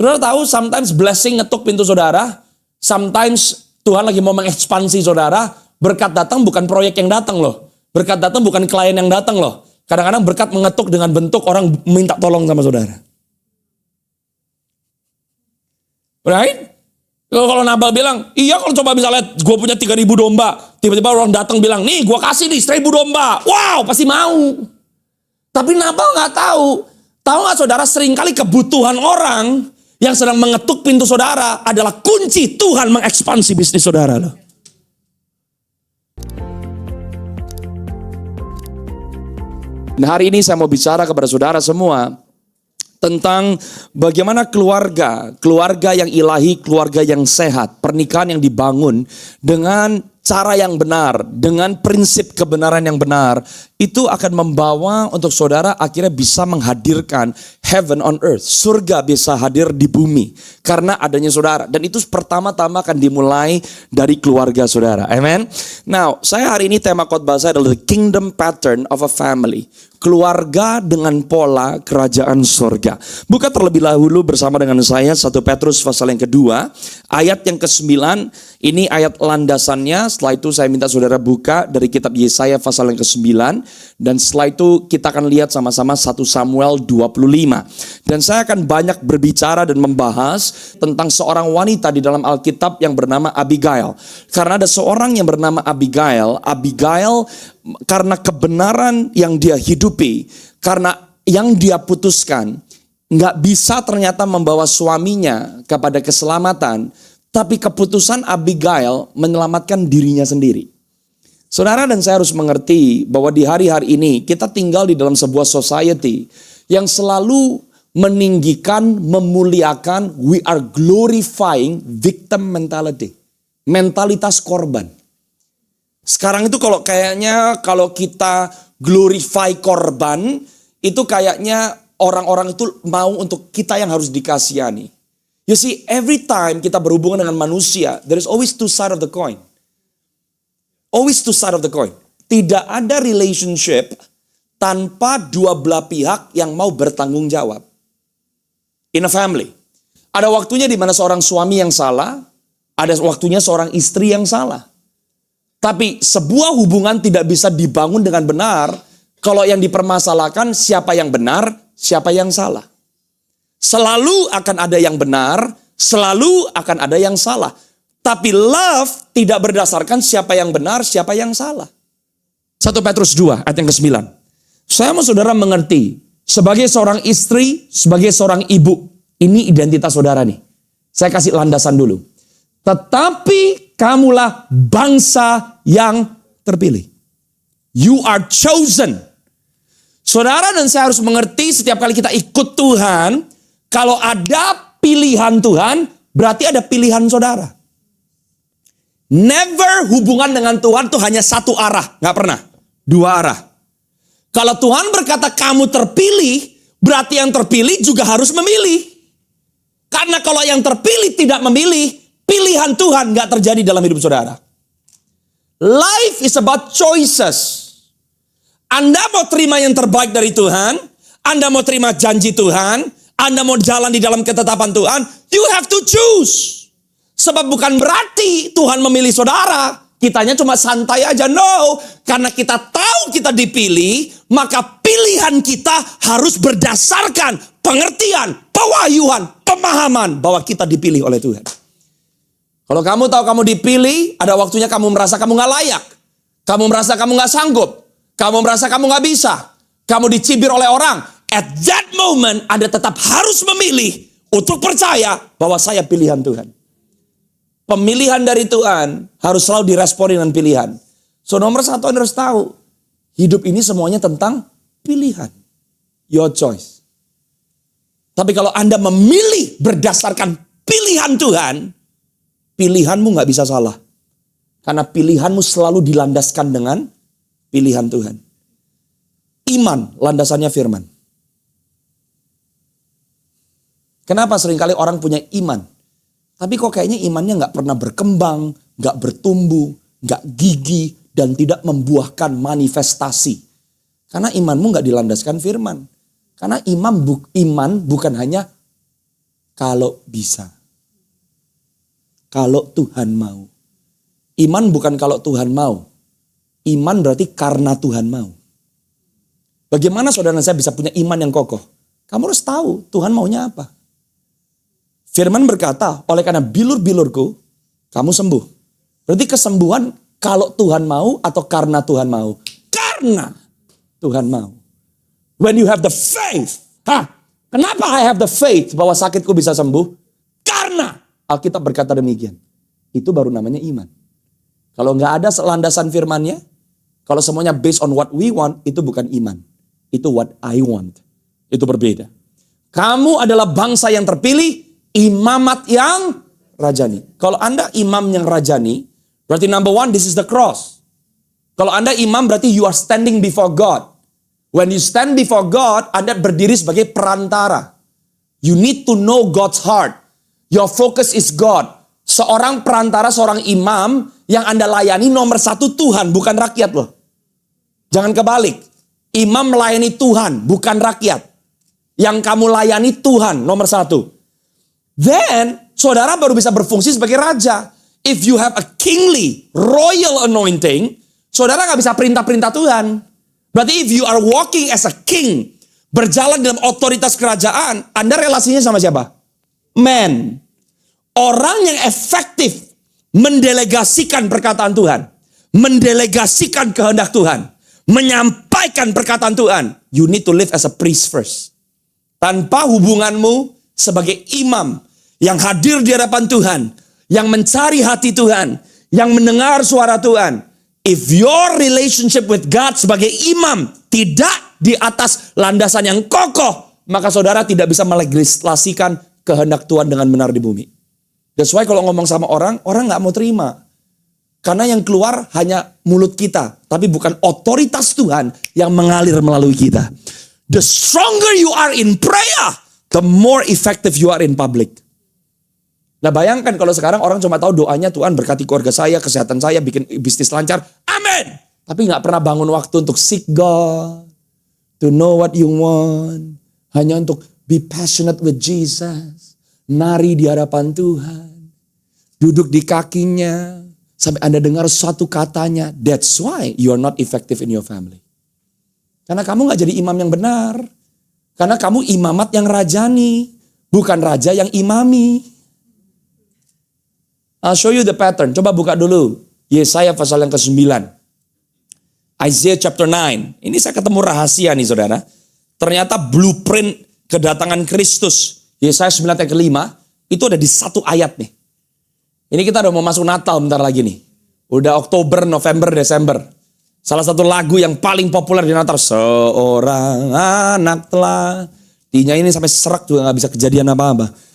Saudara tahu, sometimes blessing ngetuk pintu saudara. Sometimes Tuhan lagi mau mengekspansi saudara. Berkat datang bukan proyek yang datang loh. Berkat datang bukan klien yang datang loh. Kadang-kadang berkat mengetuk dengan bentuk orang minta tolong sama saudara. Right? Kalau Nabal bilang, iya kalau coba misalnya gue punya 3.000 domba. Tiba-tiba orang datang bilang, nih gue kasih nih 1.000 domba. Wow, pasti mau. Tapi Nabal gak tahu. Tahu gak saudara, seringkali kebutuhan orang yang sedang mengetuk pintu saudara adalah kunci Tuhan mengekspansi bisnis saudara loh. Nah, hari ini saya mau bicara kepada saudara semua tentang bagaimana keluarga yang ilahi, keluarga yang sehat, pernikahan yang dibangun dengan cara yang benar, dengan prinsip kebenaran yang benar, itu akan membawa untuk saudara akhirnya bisa menghadirkan heaven on earth. Surga bisa hadir di bumi karena adanya saudara. Dan itu pertama-tama akan dimulai dari keluarga saudara. Amen. Now, saya hari ini tema khotbah saya adalah the kingdom pattern of a family. Keluarga dengan pola kerajaan surga. Buka terlebih dahulu bersama dengan saya 1 Petrus pasal yang kedua, ayat yang ke-9. Ini ayat landasannya. Setelah itu saya minta saudara buka dari kitab Yesaya pasal yang ke-9. Dan setelah itu kita akan lihat sama-sama 1 Samuel 25. Dan saya akan banyak berbicara dan membahas tentang seorang wanita di dalam Alkitab yang bernama Abigail. Karena ada seorang yang bernama Abigail. Abigail karena kebenaran yang dia hidupi, karena yang dia putuskan, nggak bisa ternyata membawa suaminya kepada keselamatan, tapi keputusan Abigail menyelamatkan dirinya sendiri. Saudara dan saya harus mengerti bahwa di hari-hari ini kita tinggal di dalam sebuah society yang selalu meninggikan, memuliakan, we are glorifying victim mentality. Mentalitas korban. Sekarang itu kalau kita glorify korban, itu kayaknya orang-orang itu mau untuk kita yang harus dikasihani. You see, every time kita berhubungan dengan manusia, there is always two sides of the coin. Always two sides of the coin. Tidak ada relationship tanpa dua belah pihak yang mau bertanggung jawab. In a family. Ada waktunya di mana seorang suami yang salah, ada waktunya seorang istri yang salah. Tapi sebuah hubungan tidak bisa dibangun dengan benar kalau yang dipermasalahkan siapa yang benar, siapa yang salah. Selalu akan ada yang benar, selalu akan ada yang salah. Tapi love tidak berdasarkan siapa yang benar, siapa yang salah. 1 Petrus 2 ayat yang ke-9. Saya mau saudara mengerti, sebagai seorang istri, sebagai seorang ibu, ini identitas saudara nih. Saya kasih landasan dulu. Tetapi kamulah bangsa yang terpilih. You are chosen. Saudara dan saya harus mengerti setiap kali kita ikut Tuhan, kalau ada pilihan Tuhan, berarti ada pilihan saudara. Never hubungan dengan Tuhan itu hanya satu arah. Nggak pernah. Dua arah. Kalau Tuhan berkata kamu terpilih, berarti yang terpilih juga harus memilih. Karena kalau yang terpilih tidak memilih, pilihan Tuhan nggak terjadi dalam hidup saudara. Life is about choices. Anda mau terima yang terbaik dari Tuhan, Anda mau terima janji Tuhan, Anda mau jalan di dalam ketetapan Tuhan, you have to choose. Sebab bukan berarti Tuhan memilih saudara, kitanya cuma santai aja. No, karena kita tahu kita dipilih, maka pilihan kita harus berdasarkan pengertian, pewahyuan, pemahaman bahwa kita dipilih oleh Tuhan. Kalau kamu tahu kamu dipilih, ada waktunya kamu merasa kamu gak layak. Kamu merasa kamu gak sanggup. Kamu merasa kamu gak bisa. Kamu dicibir oleh orang. At that moment, Anda tetap harus memilih untuk percaya bahwa saya pilihan Tuhan. Pemilihan dari Tuhan harus selalu diresponi dengan pilihan. So nomor satu Anda harus tahu, hidup ini semuanya tentang pilihan. Your choice. Tapi kalau Anda memilih berdasarkan pilihan Tuhan, pilihanmu gak bisa salah. Karena pilihanmu selalu dilandaskan dengan pilihan Tuhan. Iman landasannya firman. Kenapa seringkali orang punya iman? Tapi kok kayaknya imannya gak pernah berkembang, gak bertumbuh, gak gigih, dan tidak membuahkan manifestasi. Karena imanmu gak dilandaskan firman. Karena iman bukan hanya Kalau bisa. Kalau Tuhan mau. Iman bukan kalau Tuhan mau. Iman berarti karena Tuhan mau. Bagaimana saudara saya bisa punya iman yang kokoh? Kamu harus tahu Tuhan maunya apa. Firman berkata, oleh karena bilur-bilurku, kamu sembuh. Berarti kesembuhan kalau Tuhan mau atau karena Tuhan mau? Karena Tuhan mau. When you have the faith. Kenapa I have the faith bahwa sakitku bisa sembuh? Karena Alkitab berkata demikian. Itu baru namanya iman. Kalau nggak ada landasan firmannya, kalau semuanya based on what we want, itu bukan iman. Itu what I want. Itu berbeda. Kamu adalah bangsa yang terpilih, imamat yang rajani. Kalau Anda imam yang rajani, berarti number one, this is the cross. Kalau Anda imam, berarti you are standing before God. When you stand before God, Anda berdiri sebagai perantara. You need to know God's heart. Your focus is God. Seorang perantara, seorang imam yang Anda layani nomor satu Tuhan, bukan rakyat loh. Jangan kebalik. Imam melayani Tuhan, bukan rakyat. Yang kamu layani Tuhan, nomor satu. Then, saudara baru bisa berfungsi sebagai raja. If you have a kingly, royal anointing, saudara gak bisa perintah-perintah Tuhan. Berarti if you are walking as a king, berjalan dalam otoritas kerajaan, Anda relasinya sama siapa? Man. Orang yang efektif mendelegasikan perkataan Tuhan, mendelegasikan kehendak Tuhan, menyampaikan perkataan Tuhan. You need to live as a priest first. Tanpa hubunganmu sebagai imam yang hadir di hadapan Tuhan, yang mencari hati Tuhan, yang mendengar suara Tuhan. If your relationship with God sebagai imam tidak di atas landasan yang kokoh, maka saudara tidak bisa melegislasikan kehendak Tuhan dengan benar di bumi. That's why kalau ngomong sama orang gak mau terima. Karena yang keluar hanya mulut kita, tapi bukan otoritas Tuhan yang mengalir melalui kita. The stronger you are in prayer, the more effective you are in public. Nah bayangkan kalau sekarang orang cuma tahu doanya Tuhan berkati keluarga saya, kesehatan saya, bikin bisnis lancar. Amin. Tapi gak pernah bangun waktu untuk seek God. To know what you want. Hanya untuk be passionate with Jesus. Nari di hadapan Tuhan. Duduk di kakinya. Sampai Anda dengar suatu katanya. That's why you are not effective in your family. Karena kamu gak jadi imam yang benar. Karena kamu imamat yang rajani. Bukan raja yang imami. I'll show you the pattern. Coba buka dulu. Yesaya pasal yang ke-9. Isaiah chapter 9. Ini saya ketemu rahasia nih saudara. Ternyata blueprint kedatangan Kristus. Yesaya 9 ayat ke-5. Itu ada di satu ayat nih. Ini kita udah mau masuk Natal bentar lagi nih. Udah Oktober, November, Desember. Salah satu lagu yang paling populer di Natal. Seorang anak telah. Tinya ini sampai serak juga gak bisa kejadian apa-apa.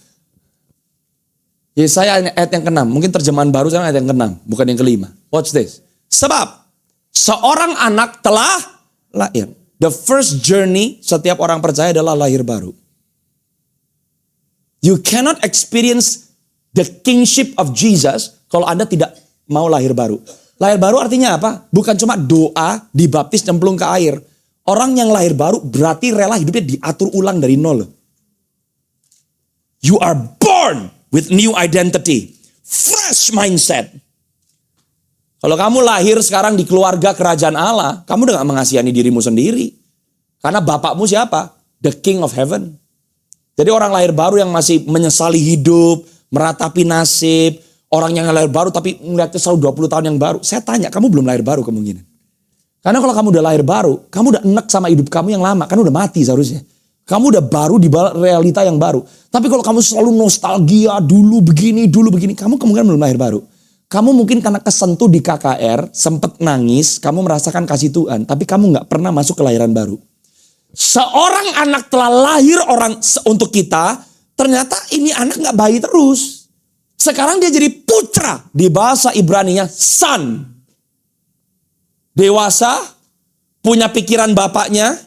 Yesaya ayat yang ke-6. Mungkin terjemahan baru saya ayat yang ke-6. Bukan yang ke-5. Watch this. Sebab seorang anak telah lahir. The first journey setiap orang percaya adalah lahir baru. You cannot experience the kingship of Jesus kalau Anda tidak mau lahir baru. Lahir baru artinya apa? Bukan cuma doa, dibaptis, nyemplung ke air. Orang yang lahir baru berarti rela hidupnya diatur ulang dari nol. You are born with new identity. Fresh mindset. Kalau kamu lahir sekarang di keluarga kerajaan Allah, kamu udah gak mengasihani dirimu sendiri. Karena bapakmu siapa? The King of Heaven. Jadi orang lahir baru yang masih menyesali hidup, meratapi nasib, orang yang lahir baru tapi melihatnya selalu 20 tahun yang baru. Saya tanya, kamu belum lahir baru kemungkinan. Karena kalau kamu udah lahir baru, kamu udah enek sama hidup kamu yang lama, kan udah mati seharusnya. Kamu udah baru di realita yang baru. Tapi kalau kamu selalu nostalgia, dulu begini, kamu kemungkinan belum lahir baru. Kamu mungkin karena kesentuh di KKR, sempet nangis, kamu merasakan kasih Tuhan, tapi kamu gak pernah masuk kelahiran baru. Seorang anak telah lahir untuk kita, ternyata ini anak gak bayi terus. Sekarang dia jadi putra, di bahasa Ibraninya son. Dewasa, punya pikiran bapaknya,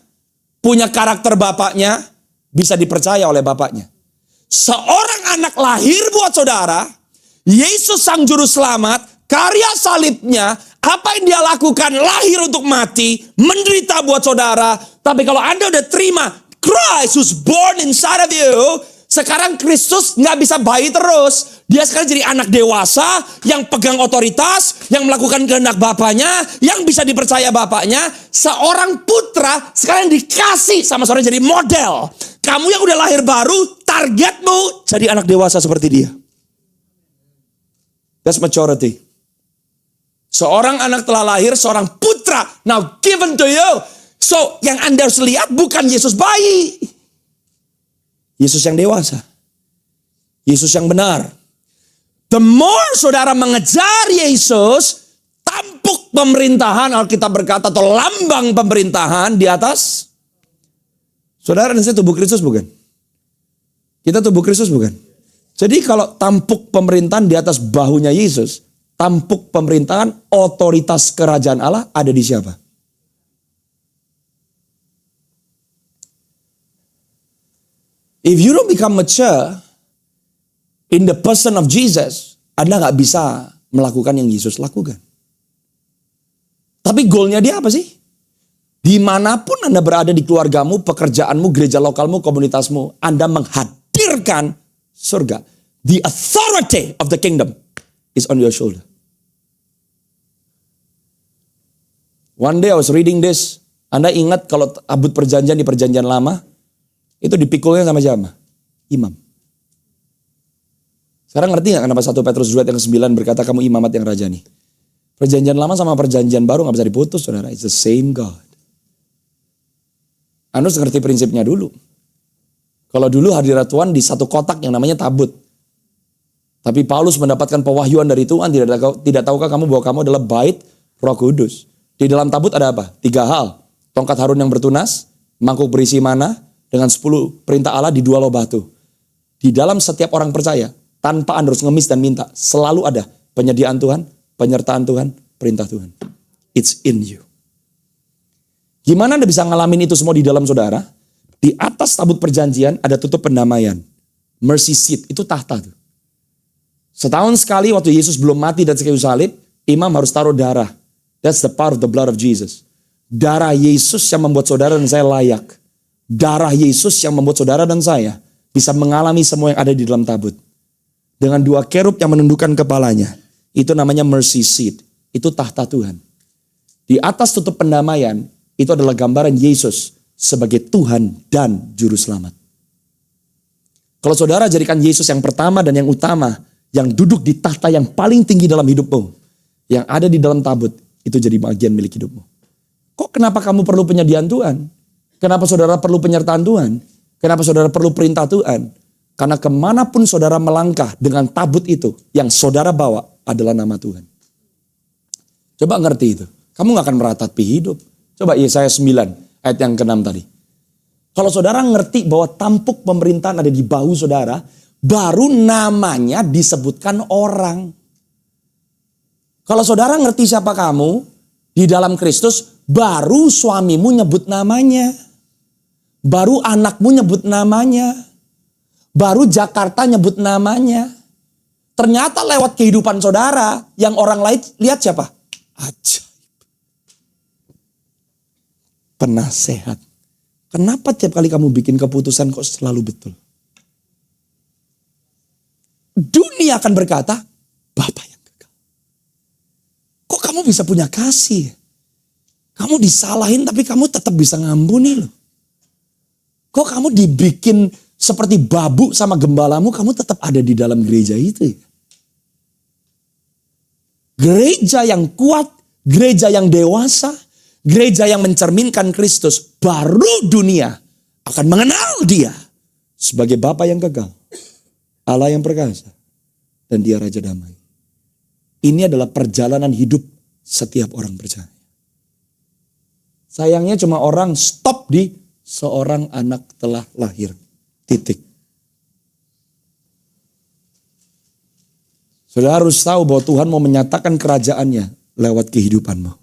punya karakter bapaknya, bisa dipercaya oleh bapaknya. Seorang anak lahir buat saudara, Yesus sang juru selamat, karya salibnya, apa yang dia lakukan, lahir untuk mati, menderita buat saudara. Tapi kalau Anda udah terima Christ who's born inside of you, Sekarang Kristus nggak bisa bayi terus. Dia sekarang jadi anak dewasa yang pegang otoritas, yang melakukan kehendak bapaknya, yang bisa dipercaya bapaknya. Seorang putra sekarang dikasih sama seorang jadi model. Kamu yang udah lahir baru, targetmu jadi anak dewasa seperti dia. That's maturity. Seorang anak telah lahir, seorang putra now given to you. So yang Anda harus lihat bukan Yesus bayi. Yesus yang dewasa. Yesus yang benar. The more saudara mengejar Yesus, tampuk pemerintahan, Alkitab berkata, atau lambang pemerintahan di atas. Saudara dan saya tubuh Kristus bukan? Kita tubuh Kristus bukan? Jadi kalau tampuk pemerintahan di atas bahunya Yesus, tampuk pemerintahan otoritas kerajaan Allah ada di siapa? If you don't become mature in the person of Jesus, Anda nggak bisa melakukan yang Yesus lakukan. Tapi goalnya dia apa sih? Dimanapun Anda berada di keluargamu, pekerjaanmu, gereja lokalmu, komunitasmu, Anda menghadirkan surga. The authority of the kingdom is on your shoulder. One day I was reading this. Anda ingat kalau tabut perjanjian di perjanjian lama, itu dipikulnya sama siapa? Imam. Sekarang ngerti gak kenapa 1 Petrus 2 yang 9 berkata kamu imamat yang rajani? Perjanjian lama sama perjanjian baru gak bisa diputus, saudara. It's the same God. Anda harus ngerti prinsipnya dulu. Kalau dulu hadirat Tuhan di satu kotak yang namanya tabut. Tapi Paulus mendapatkan pewahyuan dari Tuhan. Tidak tahukah kamu bahwa kamu adalah bait Roh Kudus? Di dalam tabut ada apa? 3 hal. Tongkat Harun yang bertunas, mangkuk berisi mana, dengan 10 perintah Allah di 2 loh batu. Di dalam setiap orang percaya, tanpa Anda harus ngemis dan minta, selalu ada penyediaan Tuhan, penyertaan Tuhan, perintah Tuhan. It's in you. Gimana Anda bisa ngalamin itu semua di dalam saudara? Di atas tabut perjanjian ada tutup pendamaian. Mercy seat, itu tahta tuh. Setahun sekali waktu Yesus belum mati dan kayu salib, imam harus taruh darah. That's the power of the blood of Jesus. Darah Yesus yang membuat saudara dan saya layak. Darah Yesus yang membuat saudara dan saya bisa mengalami semua yang ada di dalam tabut. Dengan 2 kerub yang menundukkan kepalanya. Itu namanya mercy seat. Itu tahta Tuhan. Di atas tutup pendamaian, itu adalah gambaran Yesus sebagai Tuhan dan Juru Selamat. Kalau saudara jadikan Yesus yang pertama dan yang utama, yang duduk di tahta yang paling tinggi dalam hidupmu, yang ada di dalam tabut, itu jadi bagian milik hidupmu. Kok kenapa kamu perlu penyediaan Tuhan? Kenapa saudara perlu penyertaan Tuhan? Kenapa saudara perlu perintah Tuhan? Karena kemanapun saudara melangkah dengan tabut itu, yang saudara bawa adalah nama Tuhan. Coba ngerti itu. Kamu gak akan meratapi hidup. Coba Yesaya 9 ayat yang ke-6 tadi. Kalau saudara ngerti bahwa tampuk pemerintahan ada di bahu saudara, baru namanya disebutkan orang. Kalau saudara ngerti siapa kamu di dalam Kristus, baru suamimu nyebut namanya. Baru anakmu nyebut namanya. Baru Jakarta nyebut namanya. Ternyata lewat kehidupan saudara, yang orang lain lihat siapa? Ajaib. Penasehat. Kenapa tiap kali kamu bikin keputusan kok selalu betul? Dunia akan berkata, Bapak yang kekal. Kok kamu bisa punya kasih? Kamu disalahin tapi kamu tetap bisa ngampuni loh. Kok kamu dibikin seperti babu sama gembalamu, kamu tetap ada di dalam gereja itu ya? Gereja yang kuat, gereja yang dewasa, gereja yang mencerminkan Kristus, baru dunia akan mengenal dia sebagai Bapa yang kekal, Allah yang perkasa, dan dia Raja Damai. Ini adalah perjalanan hidup setiap orang percaya. Sayangnya cuma orang stop di seorang anak telah lahir. Titik. Saudara harus tahu bahwa Tuhan mau menyatakan kerajaannya lewat kehidupanmu.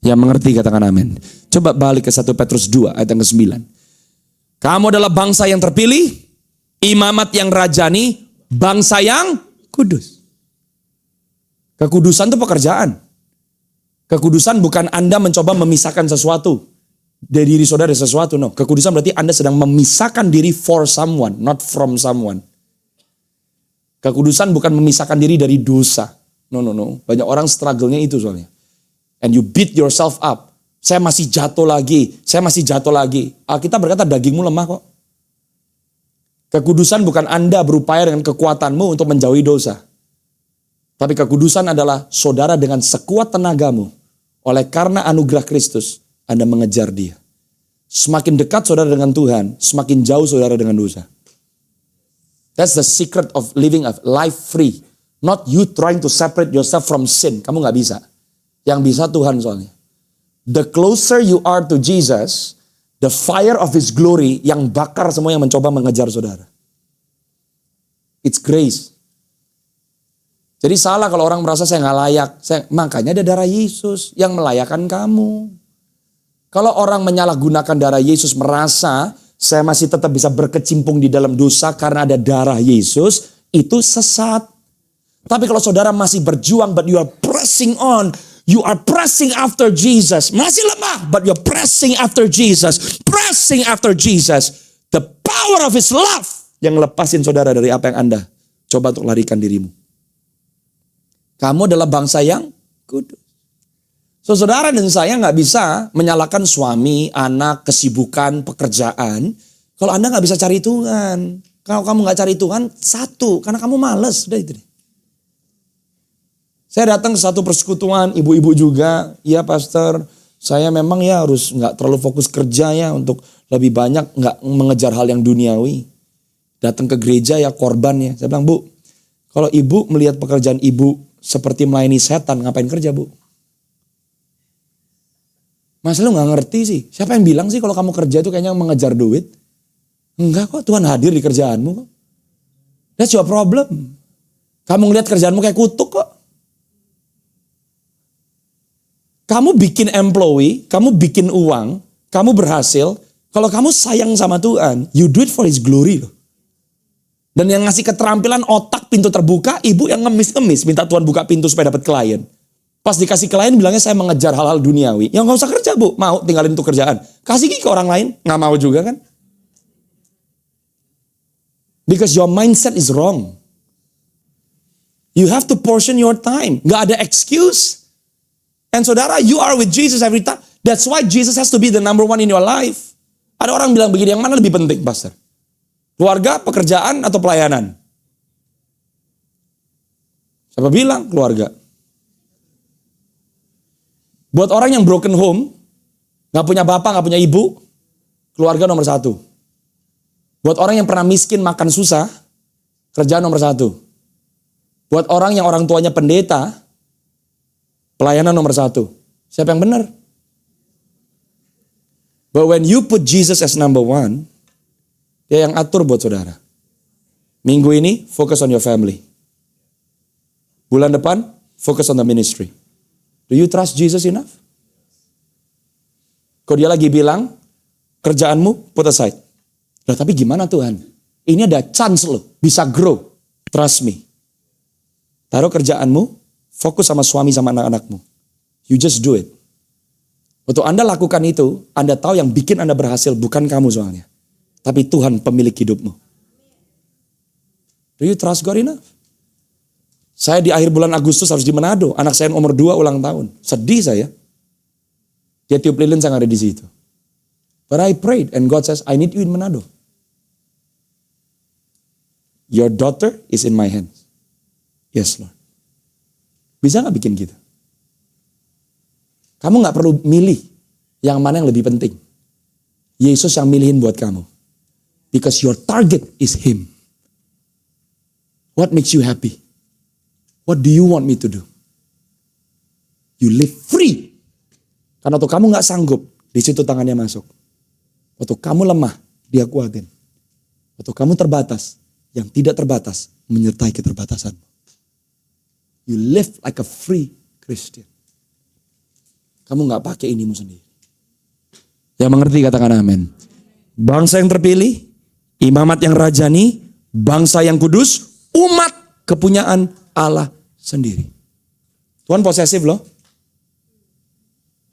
Yang mengerti katakan amin. Coba balik ke 1 Petrus 2 ayat yang ke-9. Kamu adalah bangsa yang terpilih, imamat yang rajani, bangsa yang kudus. Kekudusan itu pekerjaan. Kekudusan bukan Anda mencoba memisahkan sesuatu. dari diri saudara sesuatu. No, kekudusan berarti Anda sedang memisahkan diri for someone, not from someone. Kekudusan bukan memisahkan diri dari dosa. No. Banyak orang struggle-nya itu soalnya. And you beat yourself up. Saya masih jatuh lagi. Alkitab berkata dagingmu lemah kok. Kekudusan bukan Anda berupaya dengan kekuatanmu untuk menjauhi dosa. Tapi kekudusan adalah saudara dengan sekuat tenagamu. Oleh karena anugerah Kristus, Anda mengejar dia. Semakin dekat saudara dengan Tuhan, semakin jauh saudara dengan dosa. That's the secret of living a life free. Not you trying to separate yourself from sin. Kamu gak bisa. Yang bisa Tuhan soalnya. The closer you are to Jesus, the fire of His glory yang bakar semua yang mencoba mengejar saudara. It's grace. Jadi salah kalau orang merasa saya gak layak. Makanya ada darah Yesus yang melayakkan kamu. Kalau orang menyalahgunakan darah Yesus merasa saya masih tetap bisa berkecimpung di dalam dosa karena ada darah Yesus, itu sesat. Tapi kalau saudara masih berjuang, but you are pressing on, you are pressing after Jesus. Masih lemah, but you are pressing after Jesus. Pressing after Jesus. The power of His love yang lepasin saudara dari apa yang Anda coba untuk larikan dirimu. Kamu adalah bangsa yang kudus. So, saudara dan saya gak bisa menyalahkan suami, anak, kesibukan, pekerjaan. Kalau Anda gak bisa cari Tuhan. Kalau kamu gak cari Tuhan, satu, karena kamu males. Udah itu deh. Saya datang ke satu persekutuan, ibu-ibu juga, ya pastor, saya memang ya harus gak terlalu fokus kerja ya untuk lebih banyak gak mengejar hal yang duniawi. Datang ke gereja ya korban ya. Saya bilang, Bu, kalau ibu melihat pekerjaan ibu seperti melayani setan, ngapain kerja Bu? Mas lu gak ngerti sih, siapa yang bilang sih kalau kamu kerja itu kayaknya mengejar duit? Enggak kok, Tuhan hadir di kerjaanmu kok. That's your problem. Kamu ngeliat kerjaanmu kayak kutuk kok. Kamu bikin employee, kamu bikin uang, kamu berhasil. Kalau kamu sayang sama Tuhan, you do it for His glory loh. Dan yang ngasih keterampilan otak pintu terbuka, ibu yang ngemis-ngemis minta Tuhan buka pintu supaya dapat klien. Pas dikasih klien bilangnya saya mengejar hal-hal duniawi. Ya gak usah kerja Bu, mau tinggalin itu kerjaan. Kasih ke orang lain, gak mau juga kan. Because your mindset is wrong. You have to portion your time. Gak ada excuse. And saudara, you are with Jesus every time. That's why Jesus has to be the number one in your life. Ada orang bilang begini, yang mana lebih penting, Pastor? Keluarga, pekerjaan, atau pelayanan? Siapa bilang keluarga? Buat orang yang broken home, gak punya bapak, gak punya ibu, keluarga nomor satu. Buat orang yang pernah miskin, makan susah, kerjaan nomor satu. Buat orang yang orang tuanya pendeta, pelayanan nomor satu. Siapa yang benar? But when you put Jesus as number one, Dia yang atur buat saudara. Minggu ini, focus on your family. Bulan depan, focus on the ministry. Do you trust Jesus enough? Kalau dia lagi bilang, kerjaanmu put aside. Loh, tapi gimana Tuhan? Ini ada chance loh, bisa grow. Trust me. Taruh kerjaanmu, fokus sama suami sama anak-anakmu. You just do it. Waktu Anda lakukan itu, Anda tahu yang bikin Anda berhasil bukan kamu soalnya. Tapi Tuhan pemilik hidupmu. Do you trust God enough? Saya di akhir bulan Agustus harus di Manado. Anak saya nomor 2 ulang tahun. Sedih saya. Dia tiup lilin, saya ada di situ. But I prayed and God says, I need you in Manado. Your daughter is in my hands. Yes Lord. Bisa gak bikin gitu? Kamu gak perlu milih yang mana yang lebih penting. Yesus yang milihin buat kamu. Because your target is Him. What makes you happy? What do you want me to do? You live free. Karena waktu kamu gak sanggup, di situ tangannya masuk. Waktu kamu lemah, Dia kuatin. Waktu kamu terbatas, yang tidak terbatas menyertai keterbatasanmu. You live like a free Christian. Kamu gak pakai inimu sendiri. Yang mengerti katakan amin. Bangsa yang terpilih, imamat yang rajani, bangsa yang kudus, umat kepunyaan Allah sendiri. Tuhan posesif loh.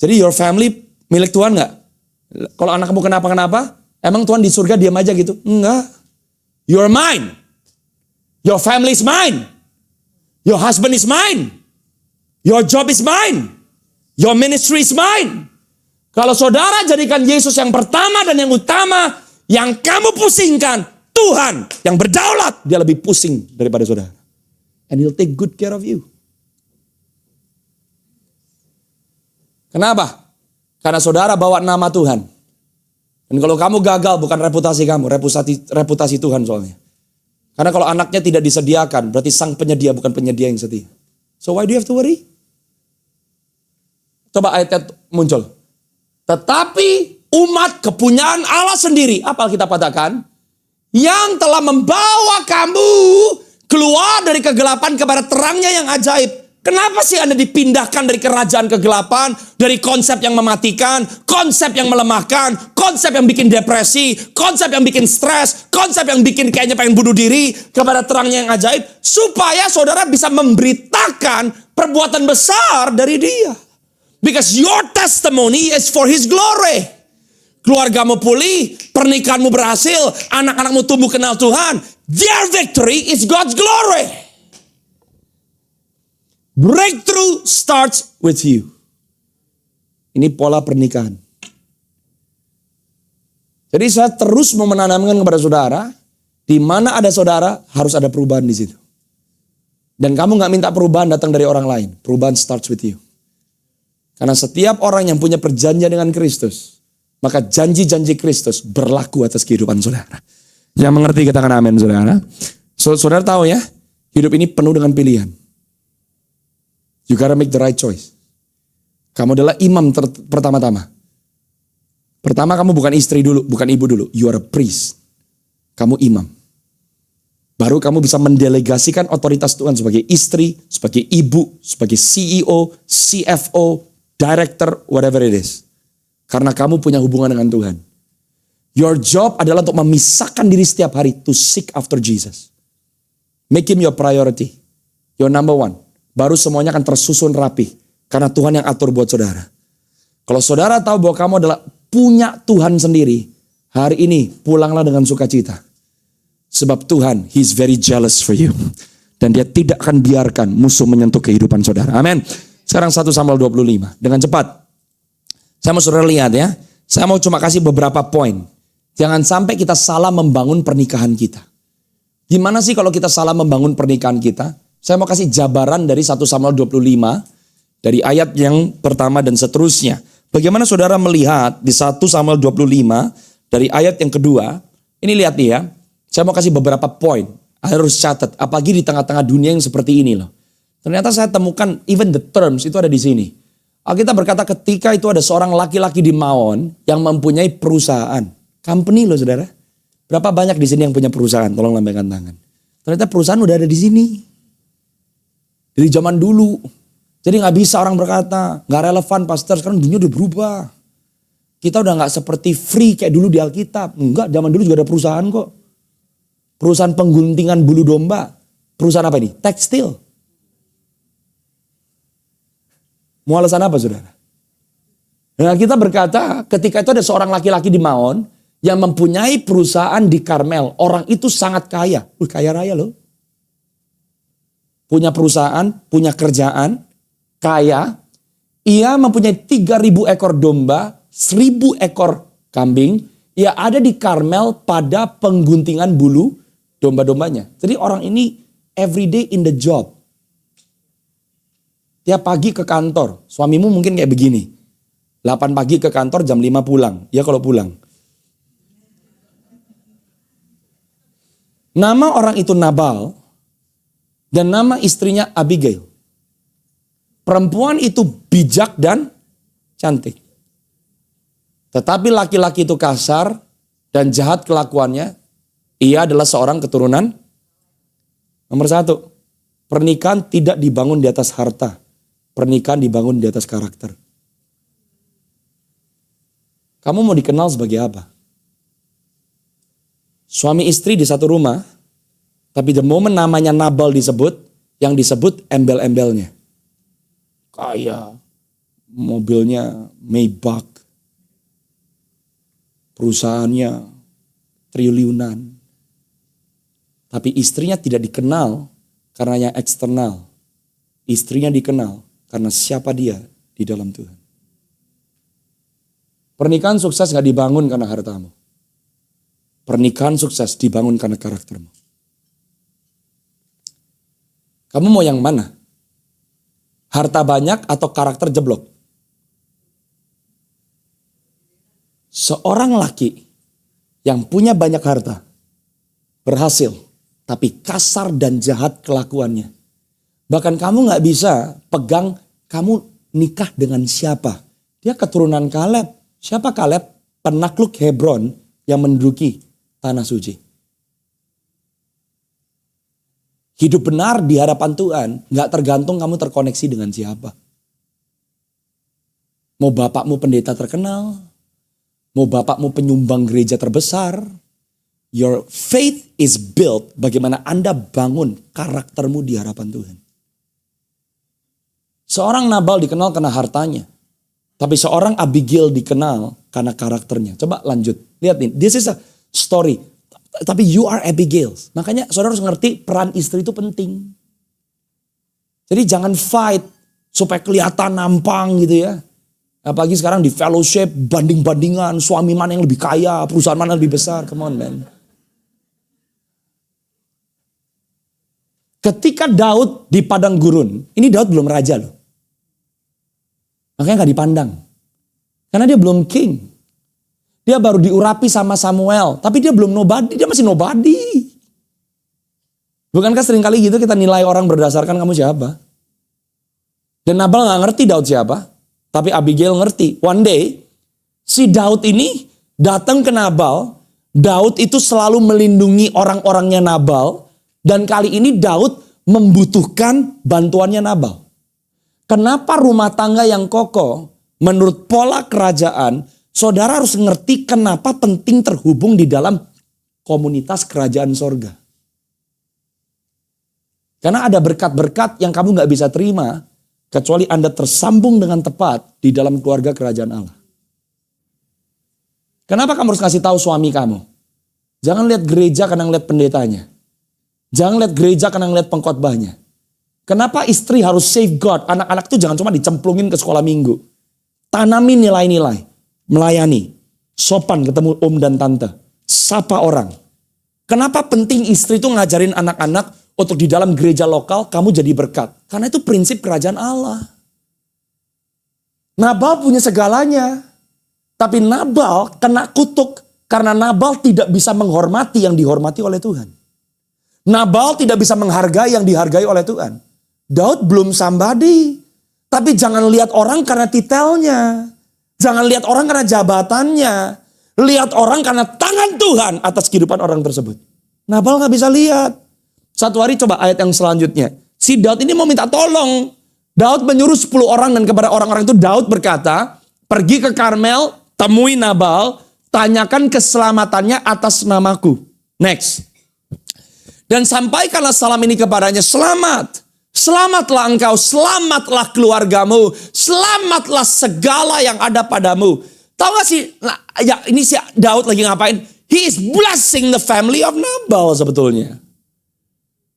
Jadi your family milik Tuhan gak? Kalau anakmu kenapa-kenapa, emang Tuhan di surga diam aja gitu? Enggak. You're mine. Your family is mine. Your husband is mine. Your job is mine. Your ministry is mine. Kalau saudara jadikan Yesus yang pertama dan yang utama, yang kamu pusingkan, Tuhan yang berdaulat, dia lebih pusing daripada saudara. And he'll take good care of you. Kenapa? Karena saudara bawa nama Tuhan. Dan kalau kamu gagal bukan reputasi kamu, reputasi Tuhan soalnya. Karena kalau anaknya tidak disediakan, berarti sang penyedia bukan penyedia yang setia. So why do you have to worry? Coba ayatnya muncul. Tetapi umat kepunyaan Allah sendiri, apa Alkitab katakan? Yang telah membawa kamu keluar dari kegelapan kepada terangnya yang ajaib. Kenapa sih Anda dipindahkan dari kerajaan kegelapan, dari konsep yang mematikan, konsep yang melemahkan, konsep yang bikin depresi, konsep yang bikin stres, konsep yang bikin kayaknya pengen bunuh diri, kepada terangnya yang ajaib, supaya saudara bisa memberitakan perbuatan besar dari Dia. Because your testimony is for His glory. Keluargamu pulih, pernikahanmu berhasil, anak-anakmu tumbuh kenal Tuhan. Their victory is God's glory. Breakthrough starts with you. Ini pola pernikahan. Jadi saya terus mau menanamkan kepada saudara, di mana ada saudara harus ada perubahan di situ. Dan kamu nggak minta perubahan datang dari orang lain. Perubahan starts with you. Karena setiap orang yang punya perjanjian dengan Kristus, maka janji-janji Kristus berlaku atas kehidupan saudara. Yang mengerti katakan amin saudara. Saudara tahu ya, hidup ini penuh dengan pilihan. You gotta make the right choice. Kamu adalah imam pertama-tama. Pertama kamu bukan istri dulu, bukan ibu dulu. You are a priest. Kamu imam. Baru kamu bisa mendelegasikan otoritas Tuhan sebagai istri, sebagai ibu, sebagai CEO, CFO, director, whatever it is. Karena kamu punya hubungan dengan Tuhan. Your job adalah untuk memisahkan diri setiap hari to seek after Jesus. Make Him your priority. Your number one. Baru semuanya akan tersusun rapi. Karena Tuhan yang atur buat saudara. Kalau saudara tahu bahwa kamu adalah punya Tuhan sendiri, hari ini pulanglah dengan sukacita. Sebab Tuhan, He's very jealous for you. Dan Dia tidak akan biarkan musuh menyentuh kehidupan saudara. Amin. Sekarang 1 Samuel 25. Dengan cepat. Saya mau saudara lihat ya. Saya mau cuma kasih beberapa poin. Jangan sampai kita salah membangun pernikahan kita. Gimana sih kalau kita salah membangun pernikahan kita? Saya mau kasih jabaran dari 1 Samuel 25, dari ayat yang pertama dan seterusnya. Bagaimana saudara melihat di 1 Samuel 25, dari ayat yang kedua, ini lihat nih ya, saya mau kasih beberapa poin, harus catat, apalagi di tengah-tengah dunia yang seperti ini loh. Ternyata saya temukan even the terms itu ada di sini. Alkitab berkata ketika itu ada seorang laki-laki di Maon yang mempunyai perusahaan. Company loh saudara. Berapa banyak di sini yang punya perusahaan? Tolong lambaikan tangan. Ternyata perusahaan udah ada di sini. Dari zaman dulu. Jadi gak bisa orang berkata, gak relevan pastor, sekarang dunia udah berubah. Kita udah gak seperti free kayak dulu di Alkitab. Enggak, zaman dulu juga ada perusahaan kok. Perusahaan pengguntingan bulu domba. Perusahaan apa ini? Tekstil. Mau alasan apa saudara? Nah kita berkata ketika itu ada seorang laki-laki di Maon yang mempunyai perusahaan di Karmel. Orang itu sangat kaya. Kaya raya loh. Punya perusahaan, punya kerjaan, kaya. Ia mempunyai 3.000 ekor domba, 1.000 ekor kambing. Ia ada di Karmel pada pengguntingan bulu domba-dombanya. Jadi orang ini everyday in the job. Tiap pagi ke kantor. Suamimu mungkin kayak begini. 8 pagi ke kantor, jam 5 pulang. Ya kalau pulang. Nama orang itu Nabal. Dan nama istrinya Abigail. Perempuan itu bijak dan cantik. Tetapi laki-laki itu kasar dan jahat kelakuannya. Ia adalah seorang keturunan. Nomor 1. Pernikahan tidak dibangun di atas harta. Pernikahan dibangun di atas karakter. Kamu mau dikenal sebagai apa? Suami istri di satu rumah. Tapi the moment namanya Nabal disebut, yang disebut embel-embelnya. Kaya, mobilnya Maybach. perusahaannya triliunan. Tapi istrinya tidak dikenal karena yang eksternal. Istrinya dikenal karena siapa dia di dalam Tuhan. Pernikahan sukses gak dibangun karena hartamu. Pernikahan sukses dibangun karena karaktermu. Kamu mau yang mana? Harta banyak atau karakter jeblok? Seorang laki yang punya banyak harta, berhasil, tapi kasar dan jahat kelakuannya. Bahkan kamu gak bisa pegang kamu nikah dengan siapa. Dia keturunan Kaleb. Siapa Kaleb? Penakluk Hebron yang menduduki tanah suci. Hidup benar di hadapan Tuhan gak tergantung kamu terkoneksi dengan siapa. Mau bapakmu pendeta terkenal, mau bapakmu penyumbang gereja terbesar, your faith is built bagaimana Anda bangun karaktermu di hadapan Tuhan. Seorang Nabal dikenal karena hartanya. Tapi seorang Abigail dikenal karena karakternya. Coba lanjut. Lihat nih, this is a story. Tapi you are Abigail. Makanya saudara harus ngerti peran istri itu penting. Jadi jangan fight supaya kelihatan nampang gitu ya. Apalagi sekarang di fellowship, banding-bandingan, suami mana yang lebih kaya, perusahaan mana yang lebih besar. Come on man. Ketika Daud di padang gurun, ini Daud belum raja loh. Makanya gak dipandang. Karena dia belum king. Dia baru diurapi sama Samuel. Tapi dia belum nobody, dia masih nobody. Bukankah seringkali gitu kita nilai orang berdasarkan kamu siapa? Dan Nabal gak ngerti Daud siapa. Tapi Abigail ngerti. One day, si Daud ini datang ke Nabal. Daud itu selalu melindungi orang-orangnya Nabal. Dan kali ini Daud membutuhkan bantuannya Nabal. Kenapa rumah tangga yang kokoh, menurut pola kerajaan, saudara harus ngerti kenapa penting terhubung di dalam komunitas kerajaan sorga. Karena ada berkat-berkat yang kamu gak bisa terima, kecuali Anda tersambung dengan tepat di dalam keluarga kerajaan Allah. Kenapa kamu harus kasih tahu suami kamu? Jangan lihat gereja karena ngeliat pendetanya. Jangan lihat gereja karena ngeliat pengkhotbahnya. Kenapa istri harus safeguard anak-anak itu jangan cuma dicemplungin ke sekolah minggu. Tanamin nilai-nilai. Melayani. Sopan ketemu om dan tante. Sapa orang. Kenapa penting istri itu ngajarin anak-anak untuk di dalam gereja lokal kamu jadi berkat. Karena itu prinsip kerajaan Allah. Nabal punya segalanya. Tapi Nabal kena kutuk. Karena Nabal tidak bisa menghormati yang dihormati oleh Tuhan. Nabal tidak bisa menghargai yang dihargai oleh Tuhan. Daud belum somebody. Tapi jangan lihat orang karena titelnya. Jangan lihat orang karena jabatannya. Lihat orang karena tangan Tuhan atas kehidupan orang tersebut. Nabal gak bisa lihat. Satu hari coba ayat yang selanjutnya. Si Daud ini mau minta tolong. Daud menyuruh 10 orang dan kepada orang-orang itu Daud berkata, pergi ke Karmel, temui Nabal, tanyakan keselamatannya atas namaku. Next. Dan sampaikanlah salam ini kepadanya, selamat. Selamatlah engkau, selamatlah keluargamu, selamatlah segala yang ada padamu. Tahu gak sih, ya ini si Daud lagi ngapain? He is blessing the family of Nabal sebetulnya.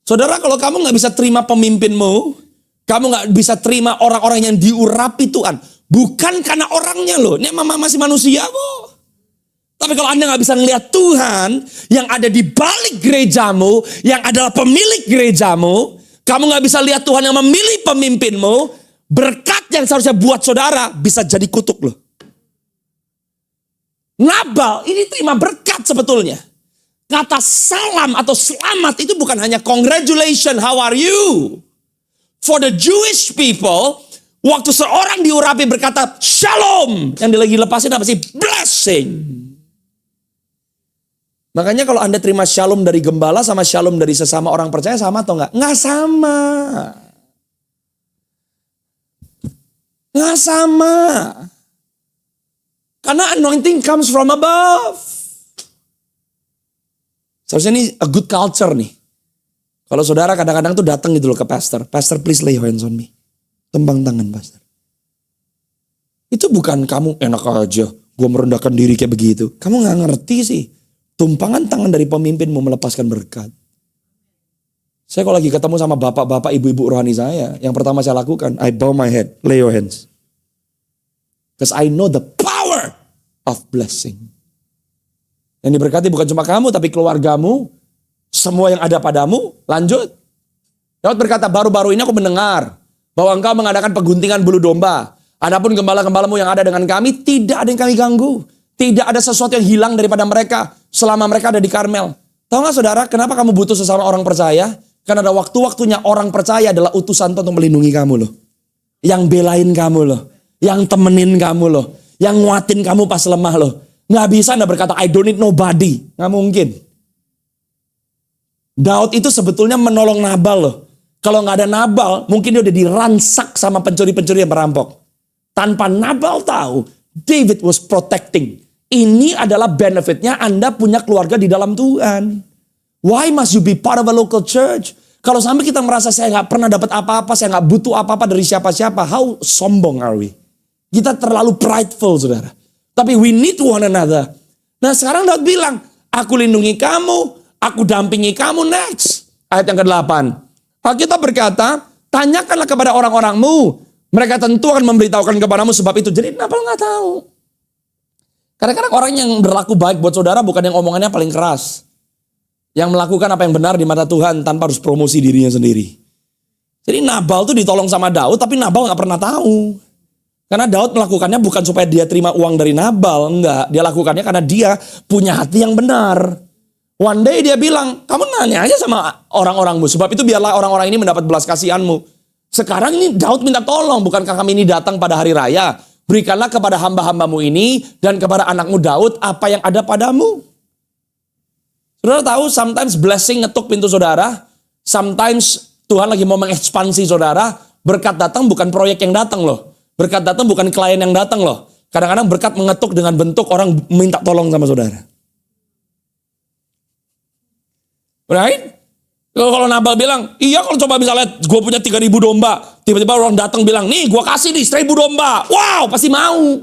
Saudara, kalau kamu gak bisa terima pemimpinmu, kamu gak bisa terima orang-orang yang diurapi Tuhan. Bukan karena orangnya loh, ini masih manusia kok. Tapi kalau Anda gak bisa ngelihat Tuhan yang ada di balik gerejamu, yang adalah pemilik gerejamu, kamu gak bisa lihat Tuhan yang memilih pemimpinmu, berkat yang seharusnya buat saudara bisa jadi kutuk loh. Nabal ini terima berkat sebetulnya. Kata salam atau selamat itu bukan hanya congratulations, how are you? For the Jewish people, waktu seorang diurapi berkata shalom, yang lagi lepasin apa sih? Blessing. Makanya kalau Anda terima shalom dari gembala sama shalom dari sesama orang percaya sama atau enggak? Enggak sama. Enggak sama. Karena anointing comes from above. Seharusnya ini a good culture nih. Kalau saudara kadang-kadang tuh datang gitu loh ke pastor. Pastor please lay hands on me. Tembang tangan pastor. Itu bukan kamu enak aja. gue merendahkan diri kayak begitu. Kamu gak ngerti sih. Tumpangan tangan dari pemimpinmu melepaskan berkat. Saya kalau lagi ketemu sama bapak-bapak, ibu-ibu rohani saya, yang pertama saya lakukan, I bow my head, lay your hands. Because I know the power of blessing. Yang diberkati bukan cuma kamu, tapi keluargamu, semua yang ada padamu. Lanjut. Daud berkata, baru-baru ini aku mendengar bahwa engkau mengadakan pengguntingan bulu domba. Adapun gembala-gembalamu yang ada dengan kami, tidak ada yang kami ganggu. Tidak ada sesuatu yang hilang daripada mereka selama mereka ada di Karmel. Tahu gak saudara, kenapa kamu butuh sesama orang percaya? Karena ada waktu-waktunya orang percaya adalah utusan Tuhan untuk melindungi kamu loh. Yang belain kamu loh. Yang temenin kamu loh. Yang nguatin kamu pas lemah loh. Gak bisa Anda berkata, I don't need nobody. Gak mungkin. Daud itu sebetulnya menolong Nabal loh. Kalau gak ada Nabal, mungkin dia udah diransak sama pencuri-pencuri yang merampok. Tanpa Nabal tahu, David was protecting. Ini adalah benefitnya Anda punya keluarga di dalam Tuhan. Why must you be part of a local church? Kalau sampai kita merasa saya gak pernah dapat apa-apa, saya gak butuh apa-apa dari siapa-siapa, how sombong are we? Kita terlalu prideful, saudara. Tapi we need one another. Nah sekarang Daud bilang, aku lindungi kamu, aku dampingi kamu next. Ayat yang ke-8. Alkitab berkata, tanyakanlah kepada orang-orangmu. Mereka tentu akan memberitahukan kepadamu sebab itu. Jadi Nabal gak tahu. Kadang-kadang orang yang berlaku baik buat saudara bukan yang omongannya paling keras. Yang melakukan apa yang benar di mata Tuhan tanpa harus promosi dirinya sendiri. Jadi Nabal tuh ditolong sama Daud, tapi Nabal gak pernah tahu. Karena Daud melakukannya bukan supaya dia terima uang dari Nabal. Enggak, dia lakukannya karena dia punya hati yang benar. One day dia bilang, kamu nanya aja sama orang-orangmu. Sebab itu biarlah orang-orang ini mendapat belas kasihanmu. Sekarang ini Daud minta tolong. Bukankah kami ini datang pada hari raya? Berikanlah kepada hamba-hambamu ini dan kepada anakmu Daud apa yang ada padamu. Saudara tahu, sometimes blessing ngetuk pintu saudara. Sometimes Tuhan lagi mau mengekspansi saudara. Berkat datang bukan proyek yang datang loh. Berkat datang bukan klien yang datang loh. Kadang-kadang berkat mengetuk dengan bentuk orang minta tolong sama saudara. Right? Kalau Nabal bilang, iya kalau coba misalnya gue punya 3.000 domba. Tiba-tiba orang datang bilang, nih gue kasih nih 1.000 domba. Wow, pasti mau.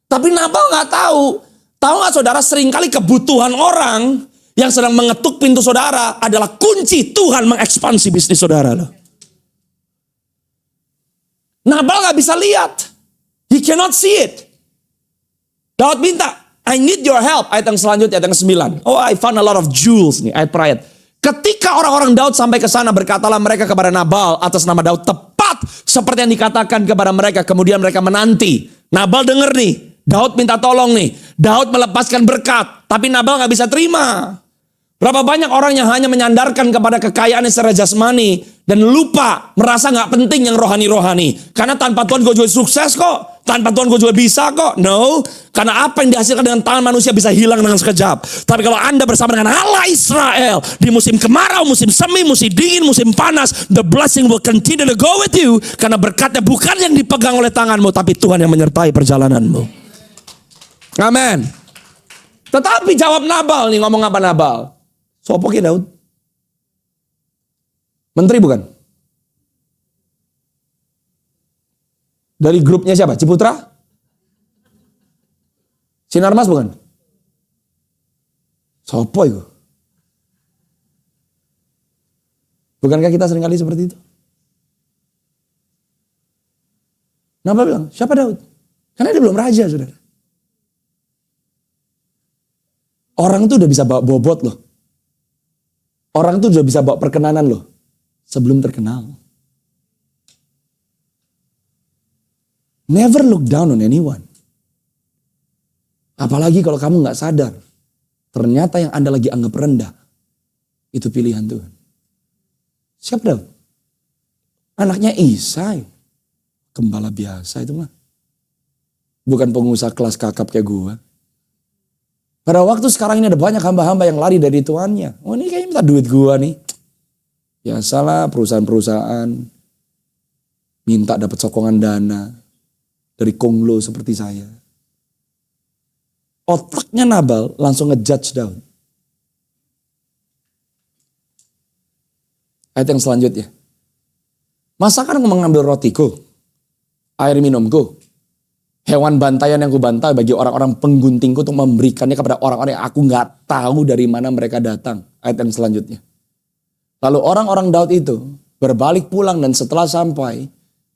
Tapi Nabal gak tahu. Tahu gak saudara, seringkali kebutuhan orang yang sedang mengetuk pintu saudara adalah kunci Tuhan mengekspansi bisnis saudara. Nabal gak bisa lihat. He cannot see it. Daud minta, I need your help. Ayat yang selanjutnya, ayat yang ke-9. Oh, I found a lot of jewels nih, ayat. Ketika orang-orang Daud sampai ke sana, berkatalah mereka kepada Nabal atas nama Daud tepat seperti yang dikatakan kepada mereka. Kemudian mereka menanti. Nabal denger nih, Daud minta tolong nih. Daud melepaskan berkat, tapi Nabal gak bisa terima. Berapa banyak orang yang hanya menyandarkan kepada kekayaan secara jasmani dan lupa merasa gak penting yang rohani-rohani. Karena tanpa Tuhan gue juga sukses kok. Tanpa Tuhan gue juga bisa kok. No. Karena apa yang dihasilkan dengan tangan manusia bisa hilang dengan sekejap. Tapi kalau Anda bersama dengan Allah Israel di musim kemarau, musim semi, musim dingin, musim panas, the blessing will continue to go with you. Karena berkatnya bukan yang dipegang oleh tanganmu, tapi Tuhan yang menyertai perjalananmu. Amin. Tetapi jawab Nabal nih, ngomong apa Nabal? Sopok ya Daud? Menteri bukan? Dari grupnya siapa? Ciputra? Sinarmas bukan? Sopo itu? Bukankah kita seringkali seperti itu? Nabal bilang, siapa Daud? Karena dia belum raja, saudara. Orang tuh udah bisa bawa bobot loh. Orang tuh udah bisa bawa perkenanan loh. Sebelum terkenal. Never look down on anyone. Apalagi kalau kamu gak sadar. Ternyata yang Anda lagi anggap rendah. Itu pilihan Tuhan. Siapa Daud? Anaknya Isai. Gembala biasa itu mah. Bukan pengusaha kelas kakap kayak gua. Pada waktu sekarang ini ada banyak hamba-hamba yang lari dari tuannya. Oh ini kayaknya minta duit gua nih. Biasalah perusahaan-perusahaan minta dapat sokongan dana dari konglo seperti saya. Otaknya Nabal langsung ngejudge Daud. Ayat yang selanjutnya. Masakan mengambil rotiku, air minumku, Hewan bantaian yang kubantai bagi orang-orang pengguntingku untuk memberikannya kepada orang-orang yang aku nggak tahu dari mana mereka datang. Ayat yang selanjutnya. Lalu orang-orang Daud itu berbalik pulang dan setelah sampai,